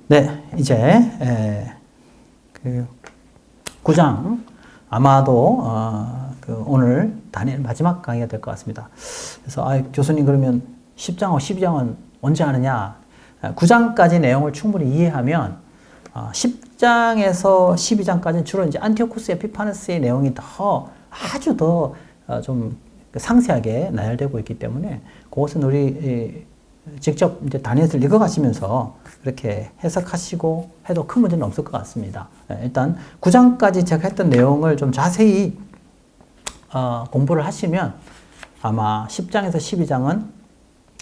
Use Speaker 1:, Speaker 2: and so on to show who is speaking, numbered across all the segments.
Speaker 1: 네, 이제 그 9장 아마도 오늘 다니엘 마지막 강의가 될 것 같습니다. 그래서 교수님 그러면 10장하고 12장은 언제 하느냐? 9장까지 내용을 충분히 이해하면 10장에서 12장까지는 주로 이제 안티오쿠스 에피파네스의 내용이 아주 더 좀 상세하게 나열되고 있기 때문에 그것은 우리 직접 이제 다니엘을 읽어가시면서 그렇게 해석하시고 해도 큰 문제는 없을 것 같습니다. 일단 9장까지 제가 했던 내용을 좀 자세히 공부를 하시면 아마 10장에서 12장은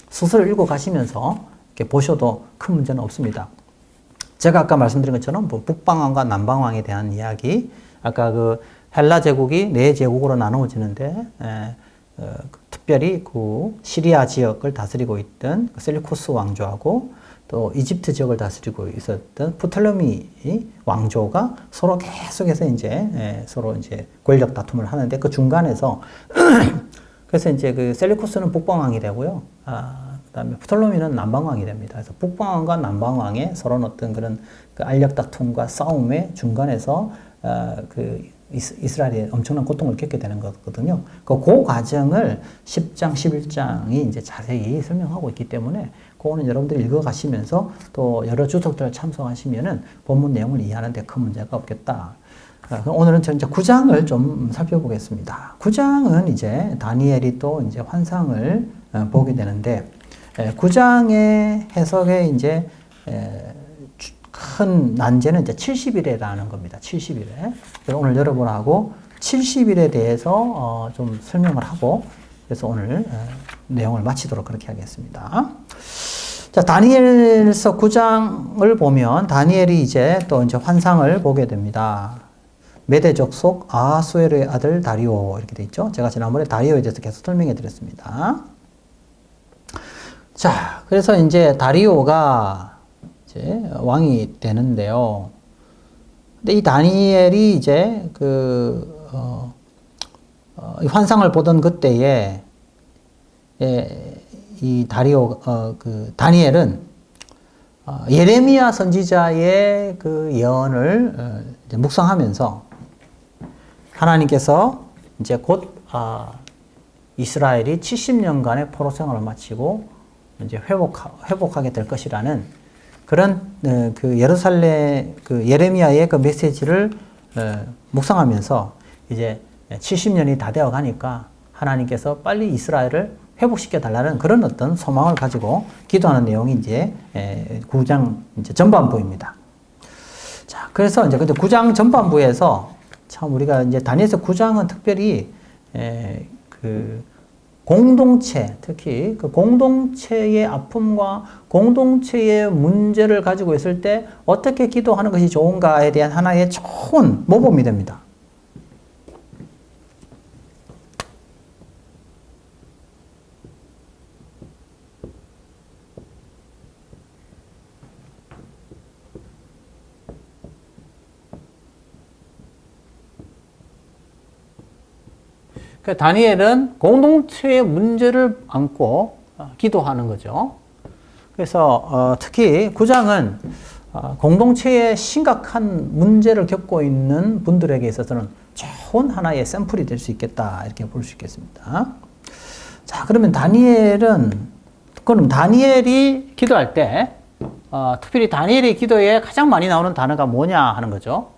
Speaker 1: 스스로 읽어가시면서 이렇게 보셔도 큰 문제는 없습니다. 제가 아까 말씀드린 것처럼 북방왕과 남방왕에 대한 이야기, 아까 그 헬라 제국이 네 제국으로 나누어지는데 특별히 그 시리아 지역을 다스리고 있던 셀루쿠스 왕조하고 또 이집트 지역을 다스리고 있었던 프톨레미 왕조가 서로 계속해서 이제 서로 이제 권력 다툼을 하는데 그 중간에서 그래서 이제 그 셀루쿠스는 북방왕이 되고요. 그다음에 프톨레미는 남방왕이 됩니다. 그래서 북방왕과 남방왕의 서로 어떤 그런 그 알력 다툼과 싸움의 중간에서 그 이스라엘이 엄청난 고통을 겪게 되는 거거든요. 그 과정을 10장, 11장이 이제 자세히 설명하고 있기 때문에 그거는 여러분들이 읽어가시면서 또 여러 주석들을 참석하시면은 본문 내용을 이해하는 데 큰 문제가 없겠다. 오늘은 저 이제 9장을 좀 살펴보겠습니다. 9장은 이제 다니엘이 또 이제 환상을 보게 되는데 9장의 해석에 이제 큰 난제는 이제 70일에라는 겁니다. 70일에. 그래서 오늘 여러분하고 70일에 대해서 좀 설명을 하고 그래서 오늘 내용을 마치도록 그렇게 하겠습니다. 자, 다니엘서 9장을 보면 다니엘이 이제 또 이제 환상을 보게 됩니다. 메대 족속 아하수에르의 아들 다리오 이렇게 돼 있죠. 제가 지난번에 다리오에 대해서 계속 설명해 드렸습니다. 자, 그래서 이제 다리오가 이제 왕이 되는데요. 근데 이 다니엘이 이제 환상을 보던 그때에 이 다니엘은 예레미야 선지자의 그 예언을 이제 묵상하면서 하나님께서 이제 곧 이스라엘이 70년간의 포로 생활을 마치고 이제 회복하게 될 것이라는 그런 그 예루살렘 그 예레미야의 그 메시지를 묵상하면서 이제 70년이 다 되어 가니까 하나님께서 빨리 이스라엘을 회복시켜 달라는 그런 어떤 소망을 가지고 기도하는 내용이 이제 9장 이제 전반부입니다. 자, 그래서 이제 근데 9장 전반부에서 참 우리가 이제 다니엘서 9장은 특별히 그 공동체, 특히 그 공동체의 아픔과 공동체의 문제를 가지고 있을 때 어떻게 기도하는 것이 좋은가에 대한 하나의 좋은 모범이 됩니다. 다니엘은 공동체의 문제를 안고 기도하는 거죠. 그래서 특히 9장은 공동체의 심각한 문제를 겪고 있는 분들에게 있어서는 좋은 하나의 샘플이 될 수 있겠다 이렇게 볼 수 있겠습니다. 자, 그러면 다니엘이 기도할 때 특별히 다니엘의 기도에 가장 많이 나오는 단어가 뭐냐 하는 거죠.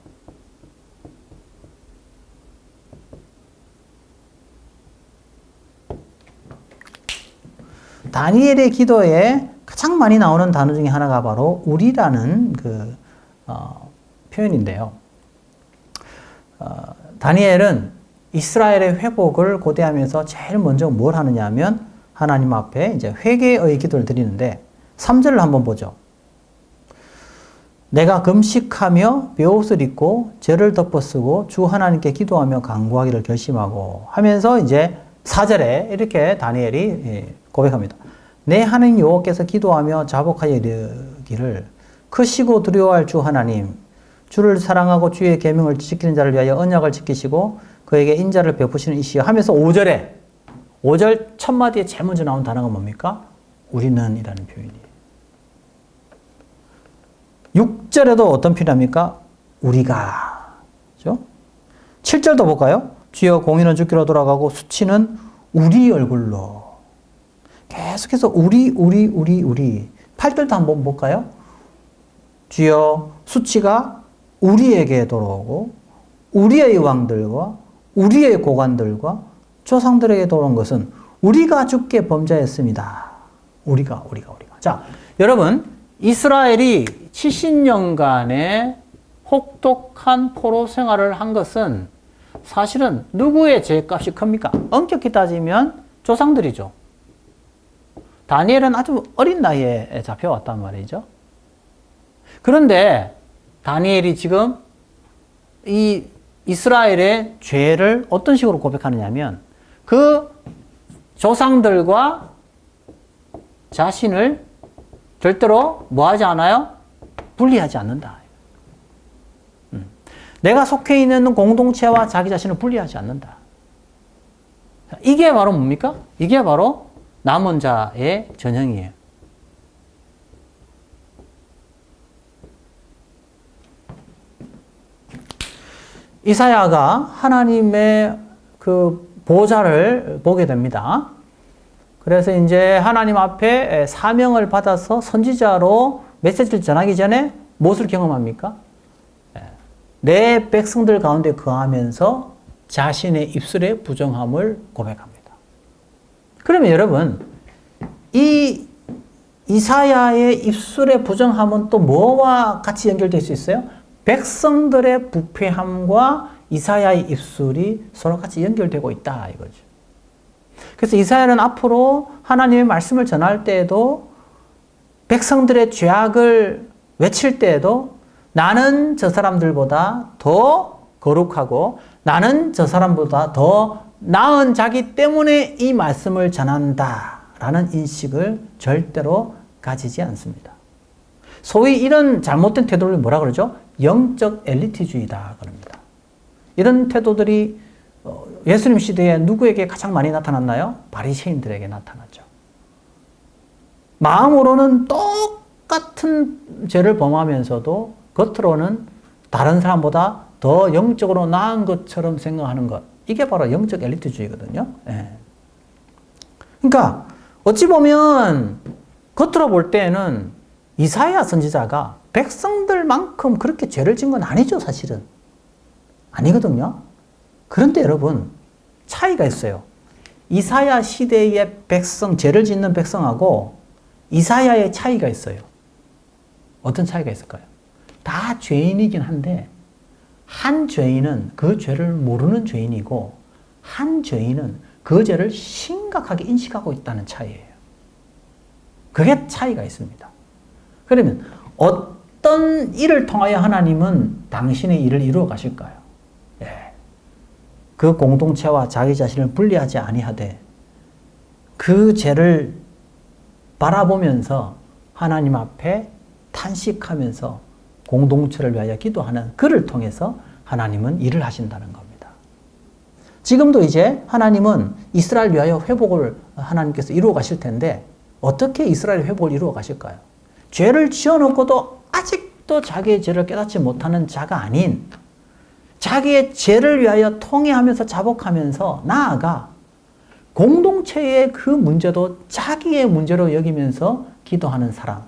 Speaker 1: 다니엘의 기도에 가장 많이 나오는 단어 중에 하나가 바로 우리라는 그 표현인데요. 다니엘은 이스라엘의 회복을 고대하면서 제일 먼저 뭘 하느냐 하면 하나님 앞에 이제 회개의 기도를 드리는데 3절을 한번 보죠. 내가 금식하며 벼옷을 입고 죄를 덮어쓰고 주 하나님께 기도하며 간구하기를 결심하고 하면서 이제 4절에 이렇게 다니엘이 고백합니다. 내 하나님 여호와께서 기도하며 자복하여 이르기를 크시고 두려워할 주 하나님 주를 사랑하고 주의 계명을 지키는 자를 위하여 언약을 지키시고 그에게 인자를 베푸시는 이시여 하면서 5절 첫 마디에 제일 먼저 나온 단어가 뭡니까? 우리는 이라는 표현이에요. 6절에도 어떤 표현합니까? 우리가. 그죠? 7절도 볼까요? 주여 공의는 주께로 돌아가고 수치는 우리 얼굴로. 계속해서 우리. 8절도 한번 볼까요? 주여 수치가 우리에게 돌아오고 우리의 왕들과 우리의 고관들과 조상들에게 돌아온 것은 우리가 주께 범죄했습니다. 우리가. 자, 여러분, 이스라엘이 70년간의 혹독한 포로 생활을 한 것은 사실은 누구의 죄값이 큽니까? 엄격히 따지면 조상들이죠. 다니엘은 아주 어린 나이에 잡혀왔단 말이죠. 그런데 다니엘이 지금 이 이스라엘의 죄를 어떤 식으로 고백하느냐면 그 조상들과 자신을 절대로 뭐하지 않아요? 분리하지 않는다. 내가 속해 있는 공동체와 자기 자신을 분리하지 않는다. 이게 바로 뭡니까? 이게 바로 남은 자의 전형이에요. 이사야가 하나님의 그 보좌를 보게 됩니다. 그래서 이제 하나님 앞에 사명을 받아서 선지자로 메시지를 전하기 전에 무엇을 경험합니까? 내 백성들 가운데 거하면서 자신의 입술의 부정함을 고백합니다. 그러면 여러분, 이 이사야의 입술의 부정함은 또 뭐와 같이 연결될 수 있어요? 백성들의 부패함과 이사야의 입술이 서로 같이 연결되고 있다 이거죠. 그래서 이사야는 앞으로 하나님의 말씀을 전할 때에도 백성들의 죄악을 외칠 때에도 나는 저 사람들보다 더 거룩하고 나는 저 사람보다 더 나은 자기 때문에 이 말씀을 전한다라는 인식을 절대로 가지지 않습니다. 소위 이런 잘못된 태도를 뭐라 그러죠? 영적 엘리트주의다 그럽니다. 이런 태도들이 예수님 시대에 누구에게 가장 많이 나타났나요? 바리새인들에게 나타났죠. 마음으로는 똑같은 죄를 범하면서도 겉으로는 다른 사람보다 더 영적으로 나은 것처럼 생각하는 것. 이게 바로 영적 엘리트주의거든요. 예. 그러니까 어찌 보면 겉으로 볼 때는 이사야 선지자가 백성들만큼 그렇게 죄를 진 건 아니죠, 사실은. 아니거든요. 그런데 여러분, 차이가 있어요. 이사야 시대의 백성, 죄를 짓는 백성하고 이사야의 차이가 있어요. 어떤 차이가 있을까요? 다 죄인이긴 한데 한 죄인은 그 죄를 모르는 죄인이고 한 죄인은 그 죄를 심각하게 인식하고 있다는 차이예요. 그게 차이가 있습니다. 그러면 어떤 일을 통하여 하나님은 당신의 일을 이루어 가실까요? 예. 그 공동체와 자기 자신을 분리하지 아니하되 그 죄를 바라보면서 하나님 앞에 탄식하면서 공동체를 위하여 기도하는 그를 통해서 하나님은 일을 하신다는 겁니다. 지금도 이제 하나님은 이스라엘 위하여 회복을 하나님께서 이루어 가실 텐데 어떻게 이스라엘 회복을 이루어 가실까요? 죄를 지어놓고도 아직도 자기의 죄를 깨닫지 못하는 자가 아닌 자기의 죄를 위하여 통회하면서 자복하면서 나아가 공동체의 그 문제도 자기의 문제로 여기면서 기도하는 사람.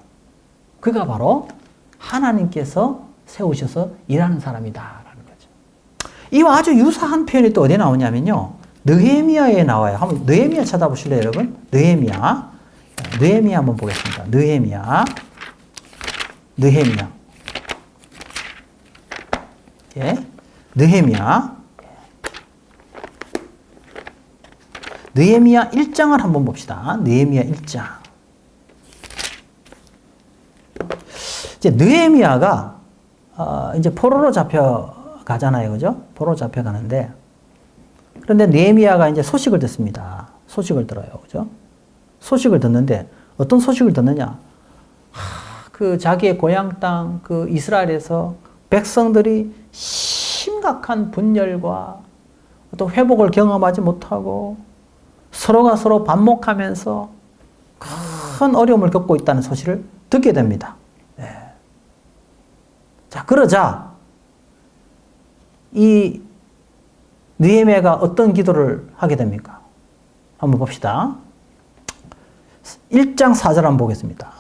Speaker 1: 그가 바로 하나님께서 세우셔서 일하는 사람이다라는 거죠. 이와 아주 유사한 표현이 또 어디에 나오냐면요. 느헤미야에 나와요. 한번 느헤미야 찾아보실래요, 여러분? 느헤미야 한번 보겠습니다. 느헤미야. 예. 느헤미야 1장을 한번 봅시다. 느헤미야 1장. 이제 느헤미야가 이제 포로로 잡혀가잖아요. 그죠? 포로로 잡혀가는데 그런데 느헤미야가 이제 소식을 듣습니다. 소식을 들어요. 그죠? 소식을 듣는데 어떤 소식을 듣느냐? 그 자기의 고향 땅 그 이스라엘에서 백성들이 심각한 분열과 또 회복을 경험하지 못하고 서로가 서로 반목하면서 큰 어려움을 겪고 있다는 소식을 듣게 됩니다. 네. 자, 그러자 이 느헤미야가 어떤 기도를 하게 됩니까? 한번 봅시다. 1장 4절 한번 보겠습니다.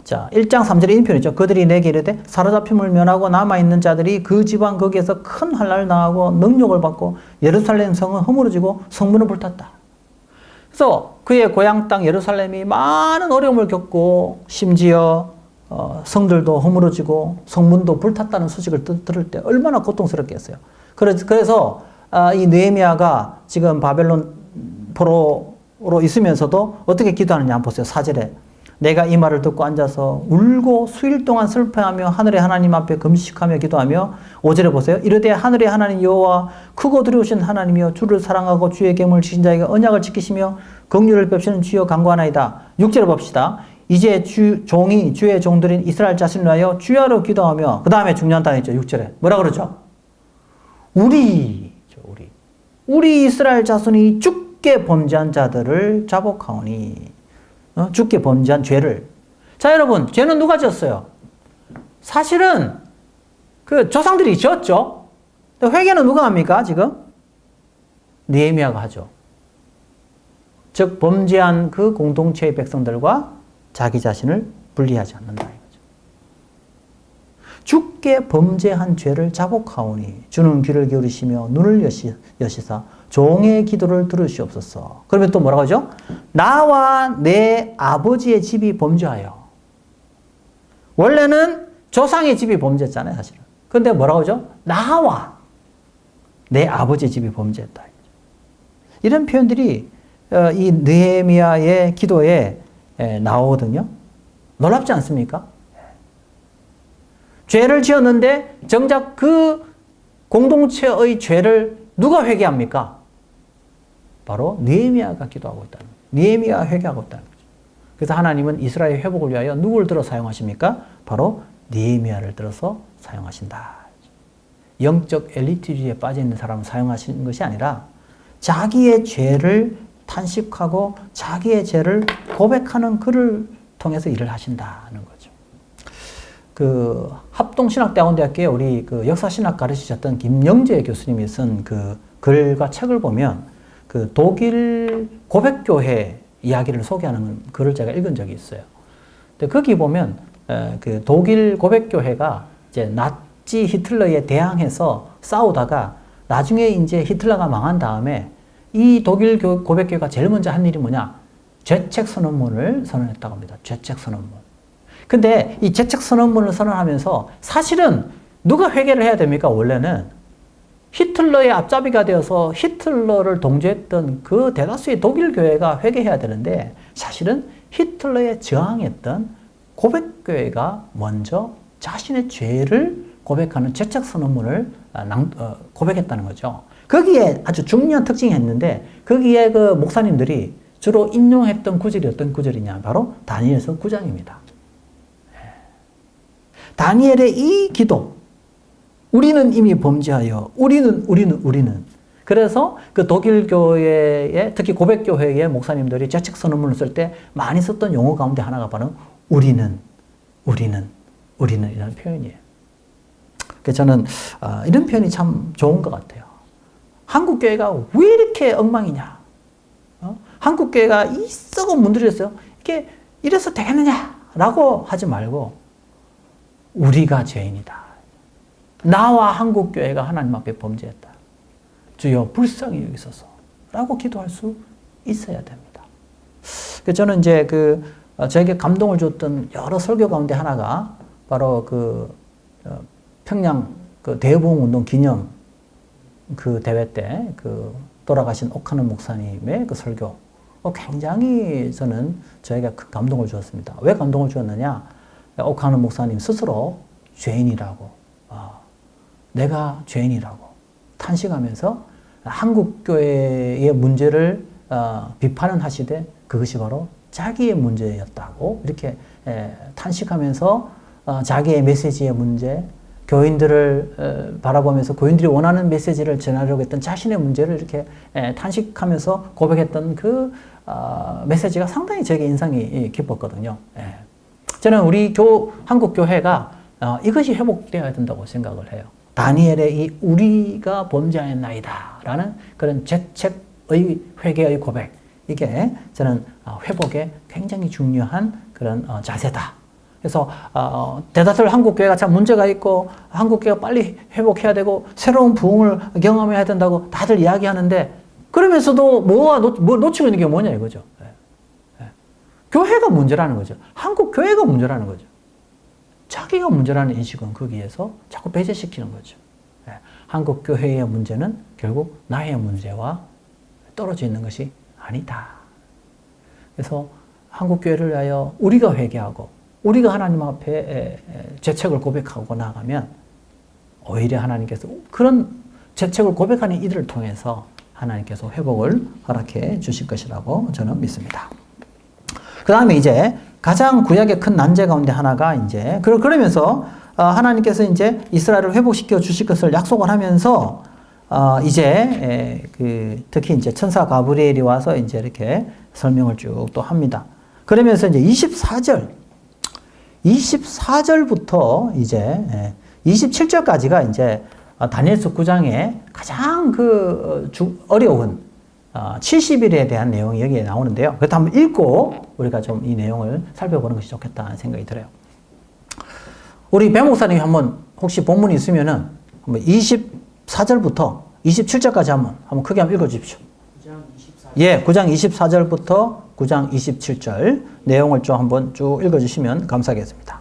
Speaker 1: 자, 1장 3절에 인표이죠. 그들이 내게 이르되 사로잡힘을 면하고 남아있는 자들이 그 지방 거기에서 큰 환난을 당하고 능욕을 받고 예루살렘 성은 허물어지고 성문은 불탔다. 그래서 그의 고향 땅 예루살렘이 많은 어려움을 겪고 심지어 성들도 허물어지고 성문도 불탔다는 소식을 들을 때 얼마나 고통스럽겠어요. 그래서 이 느헤미야가 지금 바벨론 포로로 있으면서도 어떻게 기도하느냐 한번 보세요. 4절에 내가 이 말을 듣고 앉아서 울고 수일 동안 슬퍼하며 하늘의 하나님 앞에 금식하며 기도하며 5절에 보세요. 이르되 하늘의 하나님 여호와 크고 두려우신 하나님이여 주를 사랑하고 주의 계명을 지킨 자에게 언약을 지키시며 긍휼을 베푸시는 주여 간구하나이다. 6절에 봅시다. 이제 종이 주의 종들인 이스라엘 자신을 위하여 주야로 기도하며 그 다음에 중요한 단어있죠. 6절에 뭐라 그러죠? 우리 이스라엘 자손이 죽게 범죄한 자들을 자복하오니 죽게 범죄한 죄를. 자, 여러분, 죄는 누가 지었어요? 사실은 그 조상들이 지었죠. 회개는 누가 합니까, 지금? 느헤미야가 하죠. 즉, 범죄한 그 공동체의 백성들과 자기 자신을 분리하지 않는다 이거죠. 죽게 범죄한 죄를 자복하오니 주는 귀를 기울이시며 눈을 여시사 종의 기도를 들으시옵소서. 그러면 또 뭐라고 하죠? 나와 내 아버지의 집이 범죄하여. 원래는 조상의 집이 범죄했잖아요, 사실은. 그런데 뭐라고 하죠? 나와 내 아버지의 집이 범죄했다. 이런 표현들이 이 느헤미야의 기도에 나오거든요. 놀랍지 않습니까? 죄를 지었는데 정작 그 공동체의 죄를 누가 회개합니까? 바로 느헤미야가 기도하고 있다는 거예요. 느헤미야가 회개하고 있다는 거죠. 그래서 하나님은 이스라엘 회복을 위하여 누구를 들어 사용하십니까? 바로 느헤미야를 들어서 사용하신다. 영적 엘리트주의에 빠져 있는 사람을 사용하시는 것이 아니라 자기의 죄를 탄식하고 자기의 죄를 고백하는 그를 통해서 일을 하신다는 거죠. 그 합동신학대학원대학교에 우리 그 역사신학 가르치셨던 김영재 교수님이 쓴 그 글과 책을 보면 그 독일 고백교회 이야기를 소개하는 글을 제가 읽은 적이 있어요. 근데 거기 보면 그 독일 고백교회가 이제 나치 히틀러에 대항해서 싸우다가 나중에 이제 히틀러가 망한 다음에 이 독일 고백교회가 제일 먼저 한 일이 뭐냐? 죄책 선언문을 선언했다고 합니다. 죄책 선언문. 근데 이 죄책 선언문을 선언하면서 사실은 누가 회개를 해야 됩니까? 원래는 히틀러의 앞잡이가 되어서 히틀러를 동조했던 그 대다수의 독일 교회가 회개해야 되는데 사실은 히틀러에 저항했던 고백교회가 먼저 자신의 죄를 고백하는 죄책 선언문을 고백했다는 거죠. 거기에 아주 중요한 특징이 있는데 거기에 그 목사님들이 주로 인용했던 구절이 어떤 구절이냐? 바로 다니엘서 9장입니다. 다니엘의 이 기도, 우리는 이미 범죄하여, 우리는. 그래서 그 독일 교회에, 특히 고백교회의 목사님들이 죄책 선언문을 쓸 때 많이 썼던 용어 가운데 하나가 바로 우리는 이라는 표현이에요. 그래서 저는 이런 표현이 참 좋은 것 같아요. 한국교회가 왜 이렇게 엉망이냐? 한국교회가 이 썩은 문드렸어요. 이게 이래서 되겠느냐라고 하지 말고 우리가 죄인이다. 나와 한국교회가 하나님 앞에 범죄했다. 주여 불쌍히 여기소서 라고 기도할 수 있어야 됩니다. 그래서 저는 이제 저에게 감동을 줬던 여러 설교 가운데 하나가 바로 평양 대부흥운동 기념 대회 때 돌아가신 옥하는 목사님의 설교. 굉장히 저에게 큰 감동을 주었습니다. 왜 감동을 주었느냐? 옥하는 목사님 스스로 죄인이라고, 내가 죄인이라고 탄식하면서 한국교회의 문제를 비판은 하시되 그것이 바로 자기의 문제였다고 이렇게 탄식하면서 자기의 메시지의 문제, 교인들을 바라보면서 교인들이 원하는 메시지를 전하려고 했던 자신의 문제를 이렇게 탄식하면서 고백했던 그 메시지가 상당히 제게 인상이 깊었거든요. 저는 우리 한국 교회가 이것이 회복되어야 된다고 생각을 해요. 다니엘의 이 우리가 범죄하였나이다 라는 그런 죄책의 회개의 고백, 이게 저는 회복에 굉장히 중요한 그런 자세다. 그래서 대다수 한국교회가 참 문제가 있고 한국교회가 빨리 회복해야 되고 새로운 부흥을 경험해야 된다고 다들 이야기하는데, 그러면서도 뭐 놓치고 있는 게 뭐냐 이거죠. 교회가 문제라는 거죠. 한국 교회가 문제라는 거죠. 자기가 문제라는 인식은 거기에서 자꾸 배제시키는 거죠. 한국 교회의 문제는 결국 나의 문제와 떨어져 있는 것이 아니다. 그래서 한국 교회를 위하여 우리가 회개하고 우리가 하나님 앞에 죄책을 고백하고 나가면 오히려 하나님께서 그런 죄책을 고백하는 이들을 통해서 하나님께서 회복을 허락해 주실 것이라고 저는 믿습니다. 그 다음에 이제 가장 구약의 큰 난제 가운데 하나가 이제 그러면서 하나님께서 이제 이스라엘을 회복시켜 주실 것을 약속을 하면서 이제 특히 이제 천사 가브리엘이 와서 이제 이렇게 설명을 쭉 또 합니다. 그러면서 이제 24절부터 이제 27절까지가 이제 다니엘서 9장의 가장 어려운 70일에 대한 내용이 여기에 나오는데요. 그것도 한번 읽고 우리가 좀 이 내용을 살펴보는 것이 좋겠다는 생각이 들어요. 우리 배 목사님이 한번 혹시 본문이 있으면은 한번 24절부터 27절까지 한번 크게 한번 읽어 주십시오.
Speaker 2: 9장 24절.
Speaker 1: 예, 9장 24절부터 9장 27절 내용을 좀 한번 쭉 읽어 주시면 감사하겠습니다.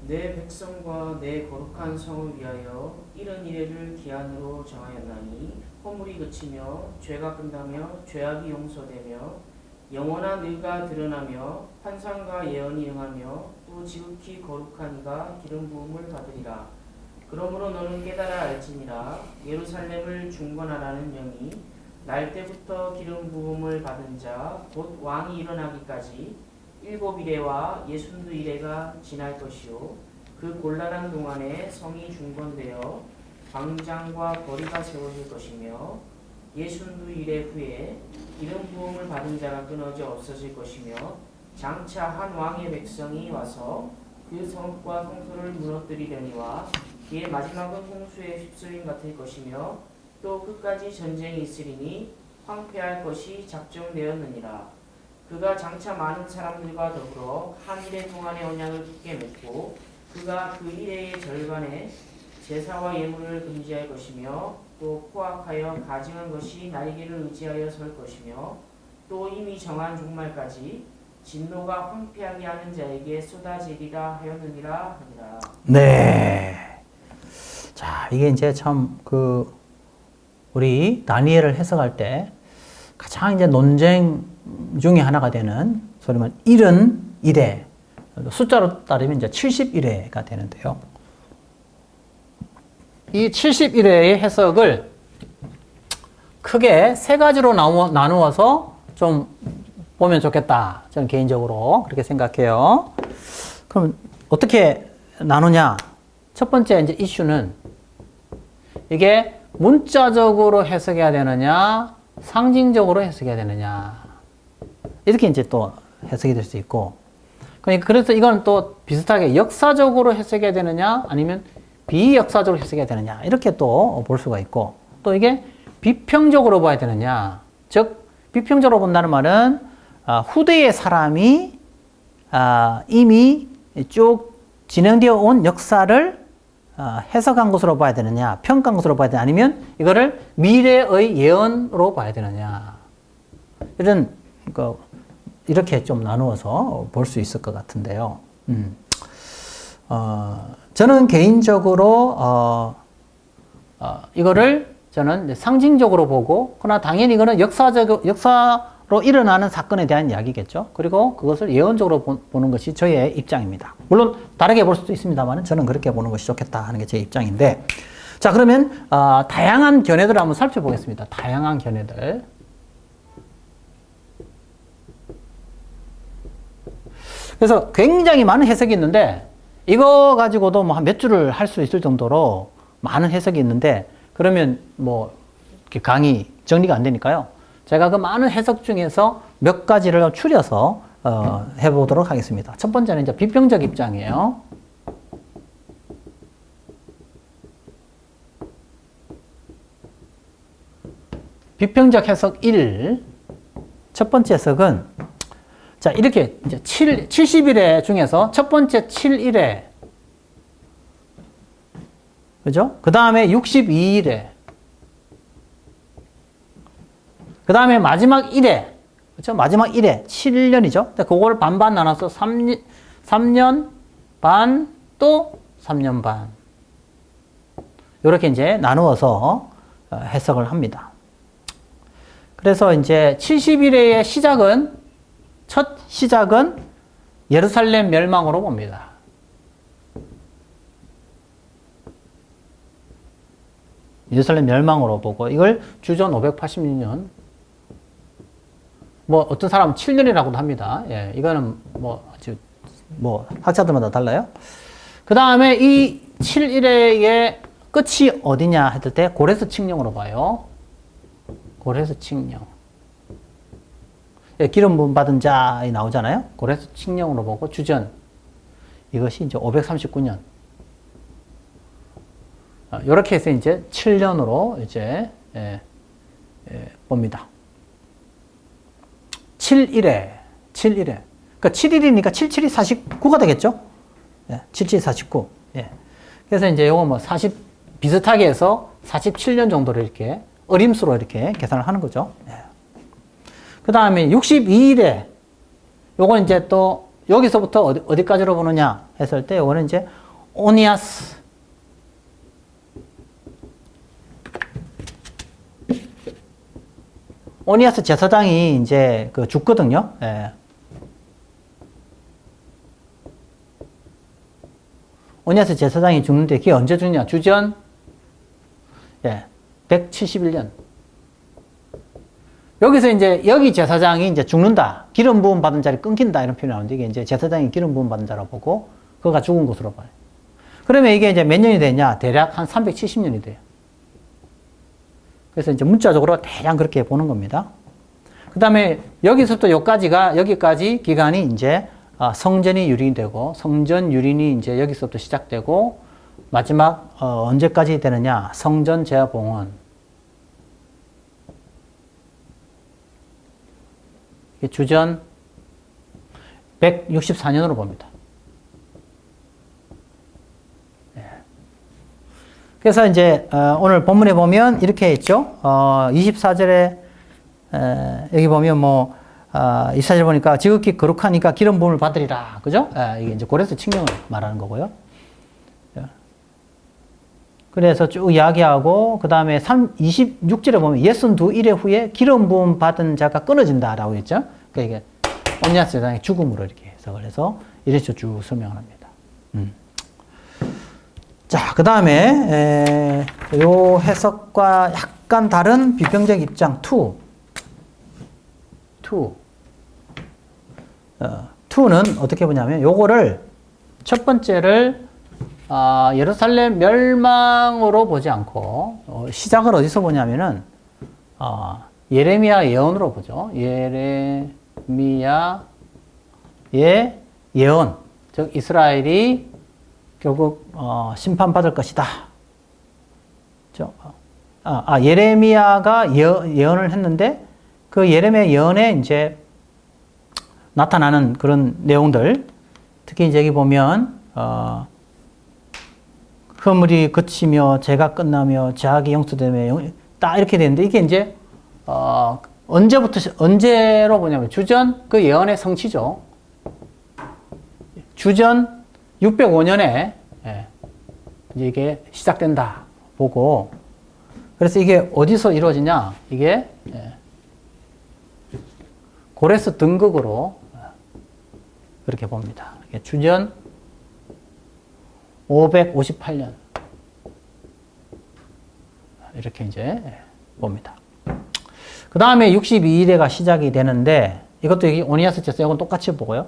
Speaker 2: 내 백성과 내 거룩한 성을 위하여 이런 이래를 기한으로 정하였나니 허물이 그치며 죄가 끝나며 죄악이 용서되며 영원한 의가 드러나며 환상과 예언이 응하며 또 지극히 거룩한 이가 기름 부음을 받으리라. 그러므로 너는 깨달아 알지니라. 예루살렘을 중건하라는 영이 날 때부터 기름 부음을 받은 자 곧 왕이 일어나기까지 7이레와 62이레가 지날 것이요 그 곤란한 동안에 성이 중건되어 광장과 거리가 세워질 것이며 62이레 후에 기름 부음을 받은 자가 끊어져 없어질 것이며 장차 한 왕의 백성이 와서 그 성과 성소를 무너뜨리려니와 그의 마지막은 홍수에 휩쓸림 같을 것이며 또 끝까지 전쟁이 있으리니 황폐할 것이 작정되었느니라. 그가 장차 많은 사람들과 더불어 한 일의 동안의 언약을 굳게 맺고 그가 그 일의 절반에 제사와 예물을 금지할 것이며 또 포악하여 가증한 것이 날개를 의지하여 설 것이며 또 이미 정한 종말까지 진노가 황폐하게 하는 자에게 쏟아지리라 하였느니라 하니라.
Speaker 1: 네. 자, 이게 이제 참 우리 다니엘을 해석할 때 가장 이제 논쟁 중에 하나가 되는 소위 말하면 71회, 숫자로 따르면 이제 71회가 되는데요. 이 71회의 해석을 크게 세 가지로 나누어서 좀 보면 좋겠다. 저는 개인적으로 그렇게 생각해요. 그럼 어떻게 나누냐? 첫 번째 이제 이슈는 이게 문자적으로 해석해야 되느냐, 상징적으로 해석해야 되느냐. 이렇게 이제 또 해석이 될 수 있고. 그래서 이건 또 비슷하게 역사적으로 해석해야 되느냐, 아니면 비역사적으로 해석해야 되느냐. 이렇게 또 볼 수가 있고. 또 이게 비평적으로 봐야 되느냐. 즉, 비평적으로 본다는 말은 후대의 사람이 이미 쭉 진행되어 온 역사를 해석한 것으로 봐야 되느냐, 평가한 것으로 봐야 되느냐, 아니면 이거를 미래의 예언으로 봐야 되느냐. 이렇게 좀 나누어서 볼 수 있을 것 같은데요. 저는 개인적으로 이거를 저는 상징적으로 보고, 그러나 당연히 이거는 역사로 일어나는 사건에 대한 이야기겠죠. 그리고 그것을 예언적으로 보는 것이 저의 입장입니다. 물론 다르게 볼 수도 있습니다만 저는 그렇게 보는 것이 좋겠다 하는 게 제 입장인데, 자, 그러면 다양한 견해들을 한번 살펴보겠습니다. 다양한 견해들. 그래서 굉장히 많은 해석이 있는데 이거 가지고도 뭐 한 몇 줄을 할 수 있을 정도로 많은 해석이 있는데, 그러면 뭐 강의 정리가 안 되니까요. 제가 그 많은 해석 중에서 몇 가지를 추려서 해보도록 하겠습니다. 첫 번째는 이제 비평적 입장이에요. 비평적 해석 1. 첫 번째 해석은, 자, 이렇게 이제 70일에 중에서 첫 번째 7일에, 그죠? 그 다음에 62일에, 그 다음에 마지막 1회, 그렇죠? 마지막 1회, 7년이죠? 그거를 반반 나눠서 3년 반, 또 3년 반. 이렇게 이제 나누어서 해석을 합니다. 그래서 이제 70일의 시작은, 첫 시작은 예루살렘 멸망으로 봅니다. 예루살렘 멸망으로 보고, 이걸 주전 586년, 뭐 어떤 사람은 7년이라고도 합니다. 예, 이거는 뭐 학자들마다 달라요. 그 다음에 이 7일의 끝이 어디냐 했을 때 고레스 칙령으로 봐요. 고레스 칙령. 예, 기름 부음 받은 자이 나오잖아요. 고레스 칙령으로 보고 주전. 이것이 이제 539년. 이렇게 해서 이제 7년으로 이제 봅니다. 7일에. 그러니까 7일이니까 77이 49가 되겠죠? 예, 77이 49. 예. 그래서 이제 요거 뭐 비슷하게 해서 47년 정도를 이렇게 어림수로 이렇게 계산을 하는 거죠. 예. 그 다음에 62일에, 요건 이제 또 여기서부터 어디까지로 보느냐 했을 때 요거는 이제 오니아스. 오니아스 제사장이 이제 죽거든요. 예. 오니아스 제사장이 죽는데 그게 언제 죽냐? 주전 171년. 여기서 이제 여기 제사장이 이제 죽는다. 기름 부음 받은 자리 끊긴다. 이런 표현이 나오는데 이게 이제 제사장이 기름 부음 받은 자라고 보고 그가 죽은 것으로 봐요. 그러면 이게 이제 몇 년이 되냐? 대략 한 370년이 돼요. 그래서 이제 문자적으로 대략 그렇게 보는 겁니다. 그 다음에 여기서부터 여기까지 기간이 이제 성전이 유린되고, 성전 유린이 이제 여기서부터 시작되고, 마지막 언제까지 되느냐? 성전 재봉헌. 주전 164년으로 봅니다. 그래서 이제 오늘 본문에 보면 이렇게 했죠. 24절에 여기 보면 뭐 24절 보니까 지극히 거룩하니까 기름 부음을 받으리라. 그죠? 이게 이제 고레스 칙령을 말하는 거고요. 그래서 쭉 이야기하고 그다음에 26절에 보면 62일의 후에 기름 부음 받은 자가 끊어진다라고 했죠. 그러니까 이게 오니아스 제사장의 죽음으로 이렇게 해석을 해서 이렇게 쭉 설명을 합니다. 자, 그 다음에 요 해석과 약간 다른 비평적 입장 2는 어떻게 보냐면 요거를 첫 번째를 예루살렘 멸망으로 보지 않고 시작을 어디서 보냐면은 예레미야 예언으로 보죠. 예레미야의 예언, 즉 이스라엘이 결국 심판받을 것이다. 예레미야가 예언을 했는데 그 예레미야 예언에 이제 나타나는 그런 내용들, 특히 이제 여기 보면 허물이 그치며 죄가 끝나며 죄악이 용서되며 딱 이렇게 되는데 이게 이제 언제로 보냐면 주전 그 예언의 성취죠. 주전 605년에 이제 이게 시작된다 보고, 그래서 이게 어디서 이루어지냐? 이게 고레스 등극으로 그렇게 봅니다. 주전 558년 이렇게 이제 봅니다. 그 다음에 62일에가 시작이 되는데 이것도 여기 오니아스 제사 이건 똑같이 보고요.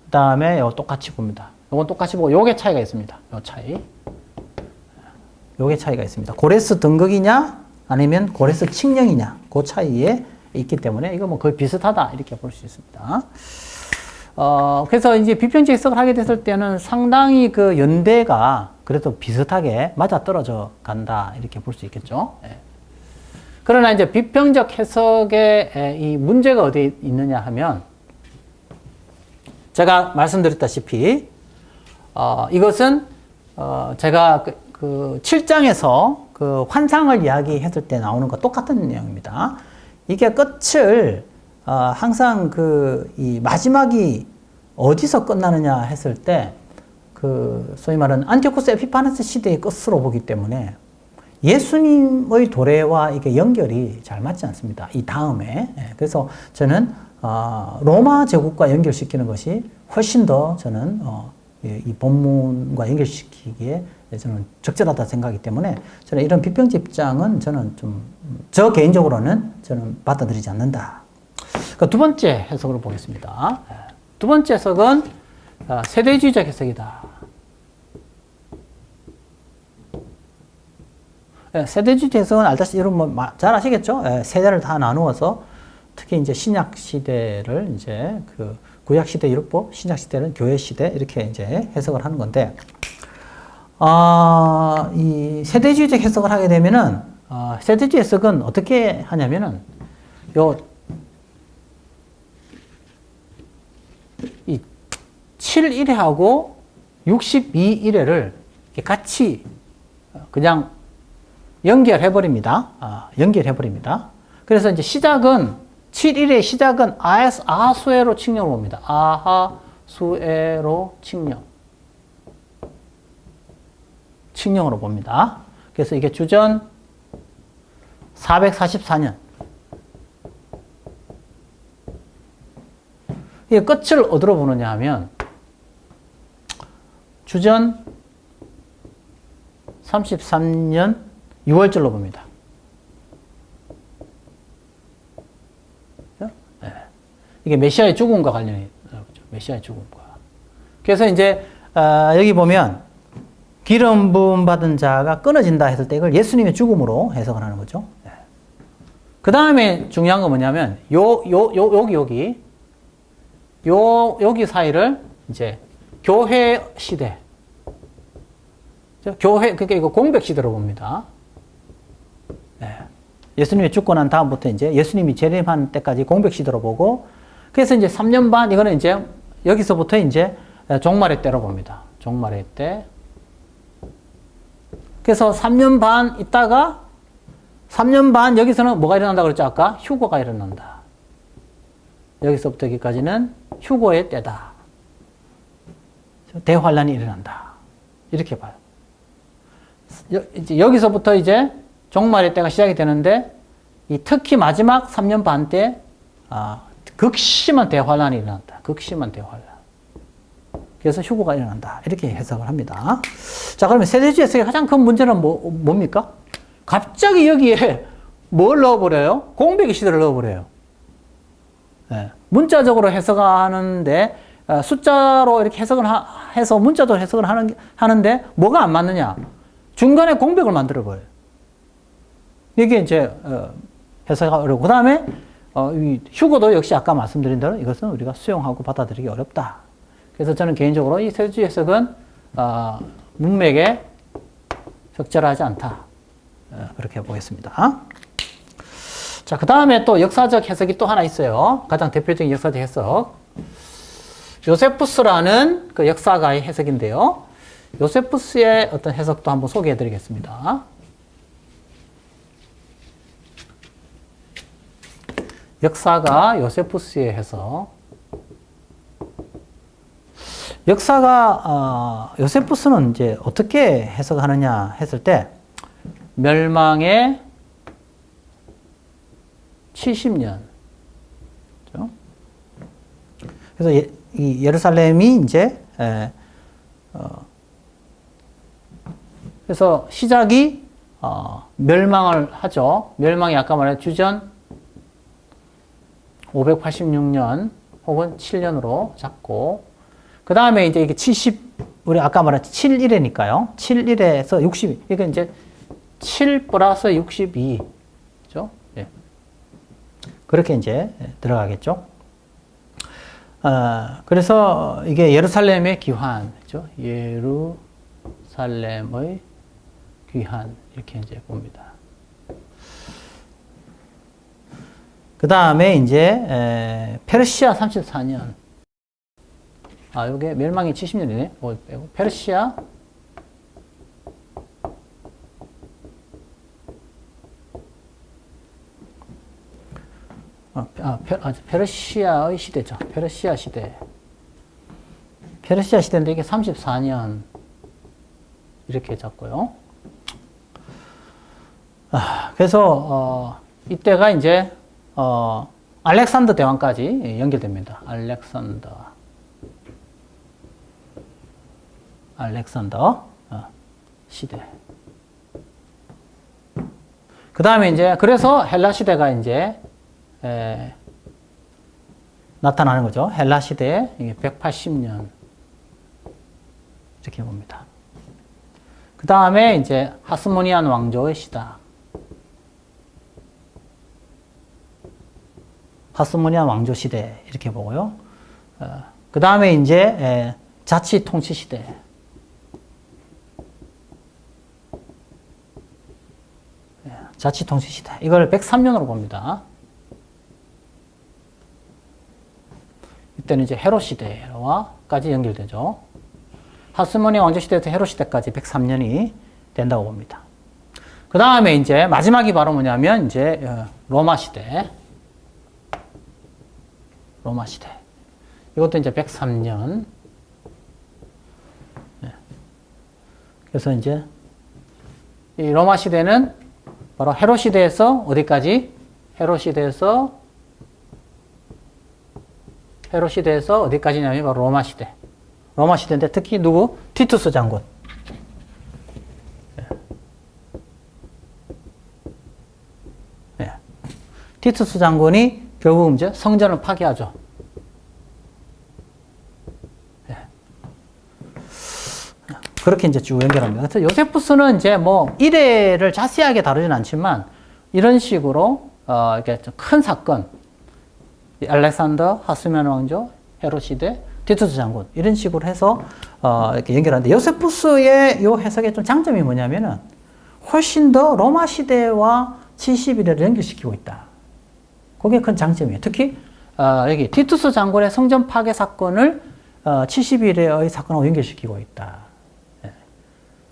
Speaker 1: 그 다음에 이거 똑같이 봅니다. 이건 똑같이 보고 요게 차이가 있습니다. 요 차이. 요게 차이가 있습니다. 고레스 등극이냐 아니면 고레스 칙령이냐 그 차이에 있기 때문에 이거 뭐 거의 비슷하다 이렇게 볼 수 있습니다. 그래서 이제 비평적 해석을 하게 됐을 때는 상당히 그 연대가 그래도 비슷하게 맞아떨어져 간다. 이렇게 볼 수 있겠죠. 예. 그러나 이제 비평적 해석의 이 문제가 어디에 있느냐 하면, 제가 말씀드렸다시피, 이것은, 제가 그 7장에서 그 환상을 이야기했을 때 나오는 거 똑같은 내용입니다. 이게 끝을, 항상 이 마지막이 어디서 끝나느냐 했을 때, 소위 말하는 안티오코스 에피파네스 시대의 끝으로 보기 때문에 예수님의 도래와 이게 연결이 잘 맞지 않습니다. 이 다음에. 그래서 저는, 로마 제국과 연결시키는 것이 훨씬 더 저는, 이 본문과 연결시키기에 저는 적절하다 생각하기 때문에 저는 이런 비평적 입장은 저는 저 개인적으로는 저는 받아들이지 않는다. 그 두 번째 해석으로 보겠습니다. 두 번째 해석은 세대주의적 해석이다. 세대주의적 해석은 알다시피 여러분 잘 아시겠죠? 세대를 다 나누어서 특히 이제 신약 시대를 이제 그 구약 시대 율법, 신약 시대는 교회 시대 이렇게 이제 해석을 하는 건데, 이 세대주의적 해석을 하게 되면은 세대주의 해석은 어떻게 하냐면은 이 7일회하고 62일회를 같이 그냥 연결해버립니다. 연결해버립니다. 그래서 이제 시작은 7일의 시작은 아하수에로 칙령을 봅니다. 아하수에로 칙령으로 봅니다. 그래서 이게 주전 444년. 이게 끝을 어디로 보느냐 하면 주전 33년 6월절로 봅니다. 네. 이게 메시아의 죽음과 관련이 있죠. 메시아의 죽음과. 그래서 이제 여기 보면 기름 부음 받은 자가 끊어진다 했을 때 이걸 예수님의 죽음으로 해석을 하는 거죠. 네. 그 다음에 중요한 건 뭐냐면 여기 사이를 이제 교회 시대, 그러니까 이거 공백 시대로 봅니다. 네. 예수님이 죽고 난 다음부터 이제 예수님이 재림한 때까지 공백 시대로 보고, 그래서 이제 3년 반, 이거는 이제 여기서부터 이제 종말의 때로 봅니다. 종말의 때. 그래서 3년 반 있다가 3년 반 여기서는 뭐가 일어난다고 그랬죠? 아까 휴거가 일어난다. 여기서부터 여기까지는 휴거의 때다. 대환란이 일어난다. 이렇게 봐요. 여기서부터 이제 종말의 때가 시작이 되는데, 특히 마지막 3년 반 때, 극심한 대환란이 일어난다. 극심한 대환란. 그래서 휴거가 일어난다. 이렇게 해석을 합니다. 자, 그러면 세대주의 해석의 가장 큰 문제는 뭡니까? 갑자기 여기에 뭘 넣어버려요? 공백의 시대를 넣어버려요. 네. 문자적으로 해석하는데, 숫자로 이렇게 해석을 해서 문자적으로 해석을 하는데, 뭐가 안 맞느냐? 중간에 공백을 만들어버려요. 이게 이제, 해석이 어렵고. 그 다음에, 이 휴거도 역시 아까 말씀드린 대로 이것은 우리가 수용하고 받아들이기 어렵다. 그래서 저는 개인적으로 이 세대주의 해석은, 문맥에 적절하지 않다. 그렇게 보겠습니다. 자, 그 다음에 또 역사적 해석이 또 하나 있어요. 가장 대표적인 역사적 해석. 요세푸스라는 그 역사가의 해석인데요. 요세푸스의 어떤 해석도 한번 소개해 드리겠습니다. 역사가 요세푸스의 해석. 역사가, 요세푸스는 이제 어떻게 해석하느냐 했을 때, 멸망의 70년. 그렇죠? 그래서 이 예루살렘이 이제, 그래서 시작이, 멸망을 하죠. 멸망이 아까 말한 주전 586년 혹은 7년으로 잡고, 그 다음에 이제 이게 우리 아까 말한 7일에니까요. 7일에서 62. 이게 이제 7 플러스 62. 그렇죠? 예. 그렇게 이제 들어가겠죠. 그래서 이게 예루살렘의 귀환이죠. 예루살렘의 귀환 이렇게 이제 봅니다. 그 다음에 이제 페르시아 34년. 요게 멸망이 70년이네. 빼고 페르시아 페르시아의 시대죠. 페르시아 시대. 페르시아 시대인데 이게 34년 이렇게 잡고요. 그래서 이때가 이제 알렉산더 대왕까지 연결됩니다. 알렉산더 시대. 그 다음에 이제 그래서 헬라 시대가 이제 나타나는 거죠. 헬라 시대 180년 이렇게 봅니다. 그 다음에 이제 하스모니안 왕조의 시다. 하스모니안 왕조 시대 이렇게 보고요. 그 다음에 이제 자치 통치 시대. 자치 통치 시대. 이걸 103년으로 봅니다. 이때는 이제 헤롯 시대와까지 연결되죠. 하스모니아 왕조 시대부터 헤롯 시대까지 103년이 된다고 봅니다. 그 다음에 이제 마지막이 바로 뭐냐면 이제 로마 시대. 로마 시대. 이것도 이제 103년. 그래서 이제 이 로마 시대는 바로 헤롯 시대에서 어디까지? 헤롯 시대에서 어디까지냐면 바로 로마 시대. 로마 시대인데 특히 누구? 티투스 장군. 티투스 장군이 결국 이제 성전을 파괴하죠. 그렇게 이제 쭉 연결합니다. 그래서 요세푸스는 이제 뭐 일회를 자세하게 다루진 않지만 이런 식으로 이렇게 큰 사건, 알렉산더, 하스모니안 왕조, 헤롯 시대, 티투스 장군 이런 식으로 해서 이렇게 연결하는데 요세푸스의 요 해석의 좀 장점이 뭐냐면은 훨씬 더 로마 시대와 70일을 연결시키고 있다. 그게 큰 장점이에요. 특히 여기 티투스 장군의 성전 파괴 사건을 70일의 사건하고 연결시키고 있다.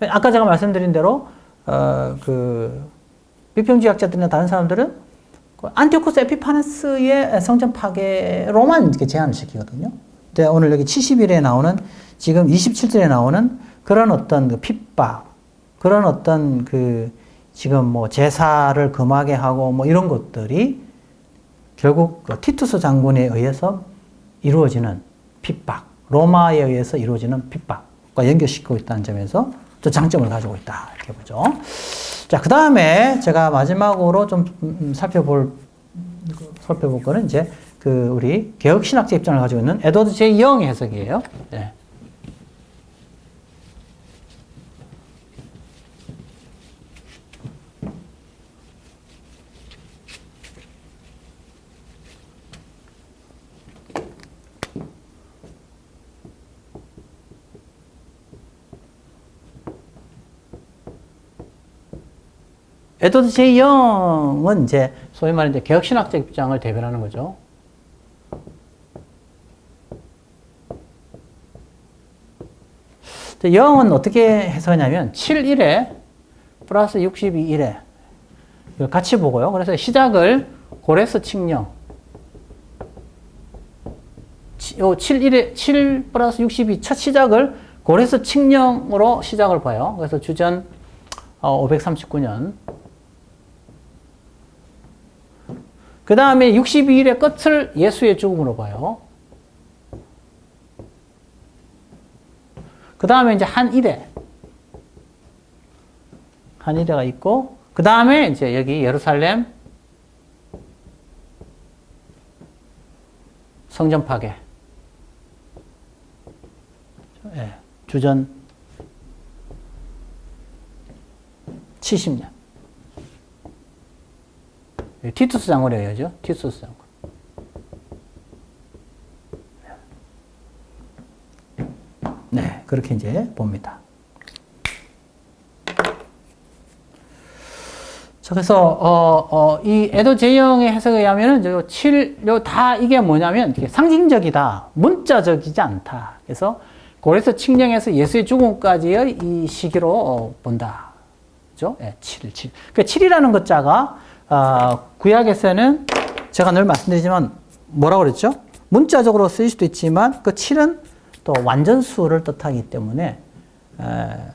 Speaker 1: 아까 제가 말씀드린 대로 그 비평주의학자들이나 다른 사람들은 안티오코스 에피파네스의 성전 파괴로만 이렇게 제한을 시키거든요. 근데 오늘 여기 70일에 나오는 지금 27절에 나오는 그런 어떤 그 핍박, 그런 어떤 그 지금 뭐 제사를 금하게 하고 뭐 이런 것들이 결국 그 티투스 장군에 의해서 이루어지는 핍박, 로마에 의해서 이루어지는 핍박과 연결시키고 있다는 점에서 또 장점을 가지고 있다. 이렇게 보죠. 자, 그 다음에 제가 마지막으로 좀 살펴볼 거는 이제 그 우리 개혁신학자 입장을 가지고 있는 에드워드 J. 영의 해석이에요. 네. 에드워드 J. 영은 이제 소위 말하는 이제 개혁신학적 입장을 대변하는 거죠. 영은 어떻게 해석하냐면 7일에 플러스 62일에 같이 보고요. 그래서 시작을 고레스 칙령 7일에 7 플러스 62 첫 시작을 고레스 칙령으로 시작을 봐요. 그래서 주전 539년 그 다음에 62일의 끝을 예수의 죽음으로 봐요. 그 다음에 이제 한일회가 있고, 그 다음에 이제 여기 예루살렘 성전 파괴. 예, 주전 70년. 티투스 장군이라 해야죠. 티투스 장군. 네, 그렇게 이제 봅니다. 자, 그래서 이 에도 제형의 해석에 의하면은 다 이게 뭐냐면 이게 상징적이다, 문자적이지 않다. 그래서 고레스 칙령에서 예수의 죽음까지의 이 시기로 본다. 그죠? 예, 7. 그 7이라는 것자가 구약에서는 제가 늘 말씀드리지만 뭐라고 그랬죠? 문자적으로 쓰일 수도 있지만 그 7은 또 완전수를 뜻하기 때문에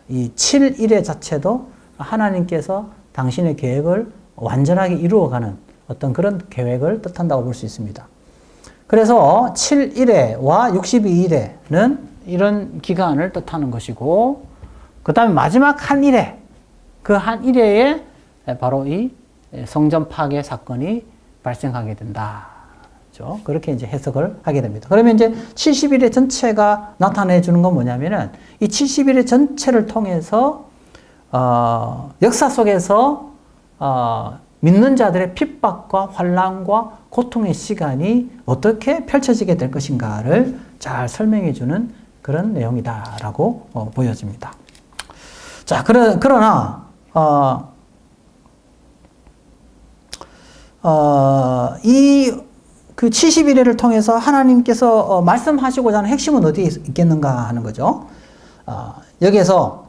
Speaker 1: 이 7, 1의 자체도 하나님께서 당신의 계획을 완전하게 이루어가는 어떤 그런 계획을 뜻한다고 볼 수 있습니다. 그래서 7일에와 62일에는 이런 기간을 뜻하는 것이고, 그 다음에 마지막 한 일에, 그 한 일에 바로 이 성전 파괴 사건이 발생하게 된다. 그렇죠? 그렇게 이제 해석을 하게 됩니다. 그러면 이제 70일의 전체가 나타내 주는 건 뭐냐면은 이 70일의 전체를 통해서 역사 속에서 믿는 자들의 핍박과 환난과 고통의 시간이 어떻게 펼쳐지게 될 것인가를 잘 설명해 주는 그런 내용이다라고 보여집니다. 자, 그러나 이 그 70일을 통해서 하나님께서 말씀하시고자 하는 핵심은 어디에 있겠는가 하는 거죠. 여기에서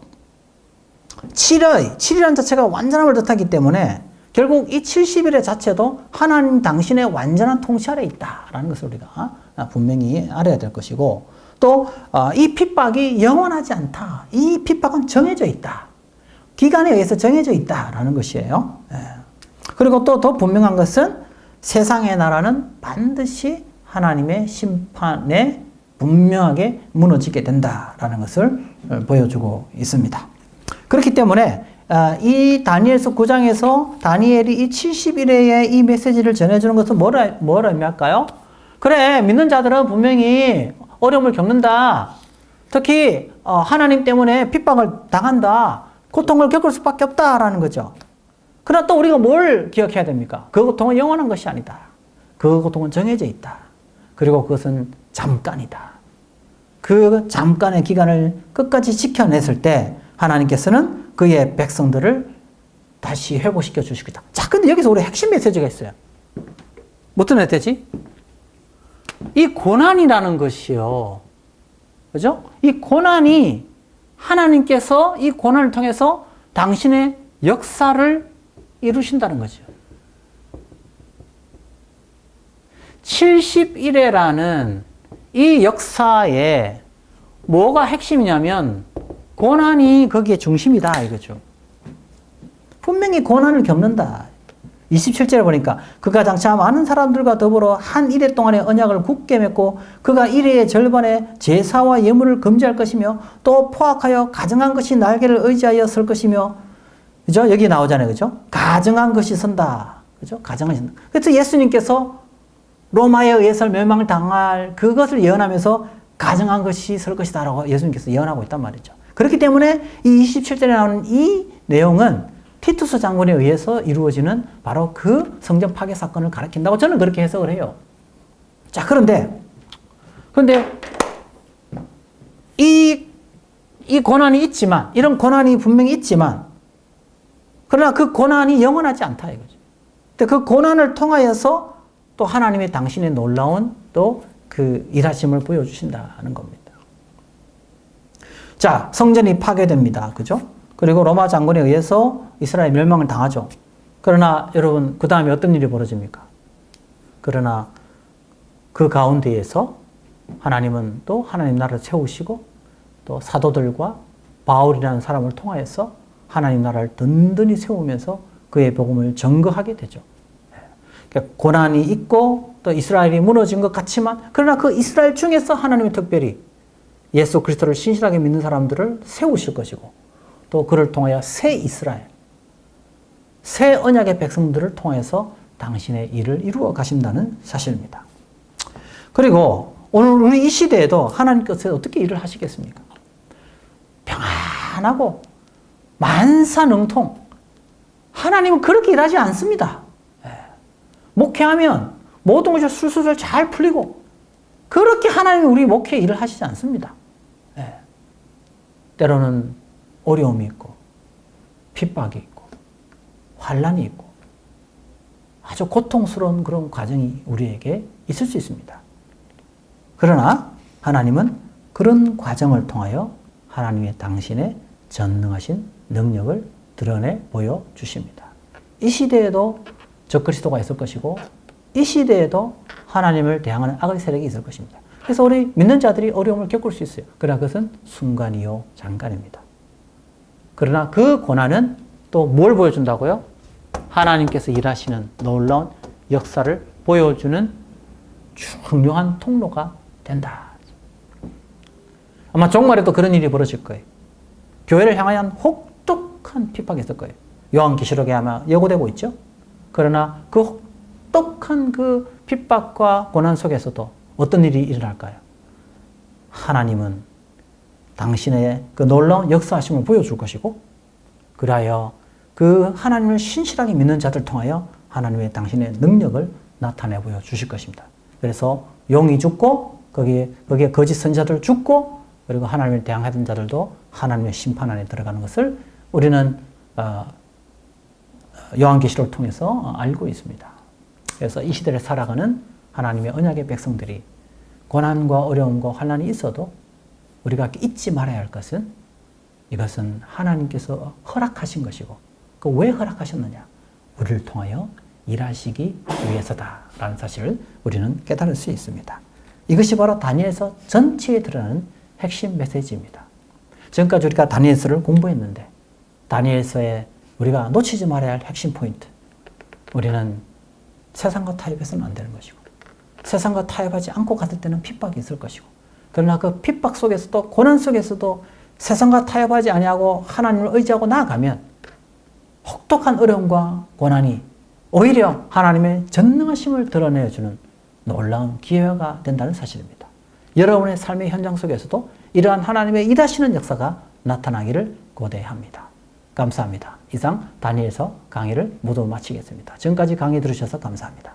Speaker 1: 7이라는 자체가 완전함을 뜻하기 때문에 결국 이 70일의 자체도 하나님 당신의 완전한 통치 아래에 있다라는 것을 우리가 분명히 알아야 될 것이고, 또 이 핍박이 영원하지 않다. 이 핍박은 정해져 있다. 기간에 의해서 정해져 있다라는 것이에요. 그리고 또 더 분명한 것은 세상의 나라는 반드시 하나님의 심판에 분명하게 무너지게 된다라는 것을 보여주고 있습니다. 그렇기 때문에 이 다니엘서 9장에서 다니엘이 이 70일의 이 메시지를 전해주는 것은 뭐를 의미할까요? 그래, 믿는 자들은 분명히 어려움을 겪는다. 특히 하나님 때문에 핍박을 당한다. 고통을 겪을 수밖에 없다라는 거죠. 그러나 또 우리가 뭘 기억해야 됩니까? 그 고통은 영원한 것이 아니다. 그 고통은 정해져 있다. 그리고 그것은 잠깐이다. 그 잠깐의 기간을 끝까지 지켜냈을 때 하나님께서는 그의 백성들을 다시 회복시켜 주시겠다. 자, 근데 여기서 우리 핵심 메시지가 있어요. 어떤 메시지? 이 고난이라는 것이요. 그죠? 이 고난이 하나님께서 이 고난을 통해서 당신의 역사를 이루신다는 거죠. 70일에라는 이 역사에 뭐가 핵심이냐면 고난이 거기에 중심이다 이거죠. 분명히 고난을 겪는다. 27절에 보니까 그가 장차 많은 사람들과 더불어 한 일해 동안의 언약을 굳게 맺고 그가 일해의 절반에 제사와 예물을 금지할 것이며 또 포악하여 가증한 것이 날개를 의지하여 설 것이며, 그죠? 여기 나오잖아요. 그죠? 가증한 것이 선다. 그죠? 가증한 것이 선다. 그래서 예수님께서 로마에 의해서 멸망을 당할 그것을 예언하면서 가증한 것이 설 것이다라고 예수님께서 예언하고 있단 말이죠. 그렇기 때문에 이 27절에 나오는 이 내용은 티투스 장군에 의해서 이루어지는 바로 그 성전 파괴 사건을 가리킨다고 저는 그렇게 해석을 해요. 자, 그런데 이 고난이 있지만, 이런 고난이 분명히 있지만, 그러나 그 고난이 영원하지 않다 이거죠. 근데 그 고난을 통하여서 또 하나님의 당신의 놀라운 또 그 일하심을 보여주신다는 겁니다. 자, 성전이 파괴됩니다. 그죠? 그리고 로마 장군에 의해서 이스라엘 멸망을 당하죠. 그러나 여러분, 그 다음에 어떤 일이 벌어집니까? 그러나 그 가운데에서 하나님은 또 하나님 나라를 세우시고 또 사도들과 바울이라는 사람을 통하여서 하나님 나라를 든든히 세우면서 그의 복음을 전거하게 되죠. 그러니까 고난이 있고 또 이스라엘이 무너진 것 같지만, 그러나 그 이스라엘 중에서 하나님이 특별히 예수 그리스도를 신실하게 믿는 사람들을 세우실 것이고, 또 그를 통하여 새 이스라엘, 새 언약의 백성들을 통해서 당신의 일을 이루어 가신다는 사실입니다. 그리고 오늘 우리 이 시대에도 하나님께서 어떻게 일을 하시겠습니까? 평안하고 만사능통. 하나님은 그렇게 일하지 않습니다. 목회하면 모든 것이 술술 잘 풀리고, 그렇게 하나님이 우리 목회 일을 하시지 않습니다. 때로는 어려움이 있고 핍박이 있고 환란이 있고 아주 고통스러운 그런 과정이 우리에게 있을 수 있습니다. 그러나 하나님은 그런 과정을 통하여 하나님의 당신의 전능하신 능력을 드러내 보여주십니다. 이 시대에도 적그리스도가 있을 것이고 이 시대에도 하나님을 대항하는 악의 세력이 있을 것입니다. 그래서 우리 믿는 자들이 어려움을 겪을 수 있어요. 그러나 그것은 순간이요 잠깐입니다. 그러나 그 고난은 또 뭘 보여준다고요? 하나님께서 일하시는 놀라운 역사를 보여주는 중요한 통로가 된다. 아마 종말에도 그런 일이 벌어질 거예요. 교회를 향한 혹독한 핍박이 있을 거예요. 요한계시록에 아마 예고되고 있죠. 그러나 그 혹독한 그 핍박과 고난 속에서도 어떤 일이 일어날까요? 하나님은 당신의 그 놀라운 역사하심을 보여줄 것이고 그리하여 그 하나님을 신실하게 믿는 자들 통하여 하나님의 당신의 능력을 나타내 보여주실 것입니다. 그래서 용이 죽고 거기에 거짓 선지자들 죽고 그리고 하나님을 대항하던 자들도 하나님의 심판 안에 들어가는 것을 우리는 요한계시록을 통해서 알고 있습니다. 그래서 이 시대를 살아가는 하나님의 언약의 백성들이 고난과 어려움과 환난이 있어도 우리가 잊지 말아야 할 것은 이것은 하나님께서 허락하신 것이고 그 왜 허락하셨느냐? 우리를 통하여 일하시기 위해서다라는 사실을 우리는 깨달을 수 있습니다. 이것이 바로 다니엘서 전체에 드러나는 핵심 메시지입니다. 지금까지 우리가 다니엘서를 공부했는데 다니엘서에 우리가 놓치지 말아야 할 핵심 포인트. 우리는 세상과 타협해서는 안 되는 것이고 세상과 타협하지 않고 갔을 때는 핍박이 있을 것이고 그러나 그 핍박 속에서도 고난 속에서도 세상과 타협하지 아니하고 하나님을 의지하고 나아가면 혹독한 어려움과 고난이 오히려 하나님의 전능하심을 드러내주는 놀라운 기회가 된다는 사실입니다. 여러분의 삶의 현장 속에서도 이러한 하나님의 일하시는 역사가 나타나기를 고대합니다. 감사합니다. 이상 다니엘서 강의를 모두 마치겠습니다. 지금까지 강의 들으셔서 감사합니다.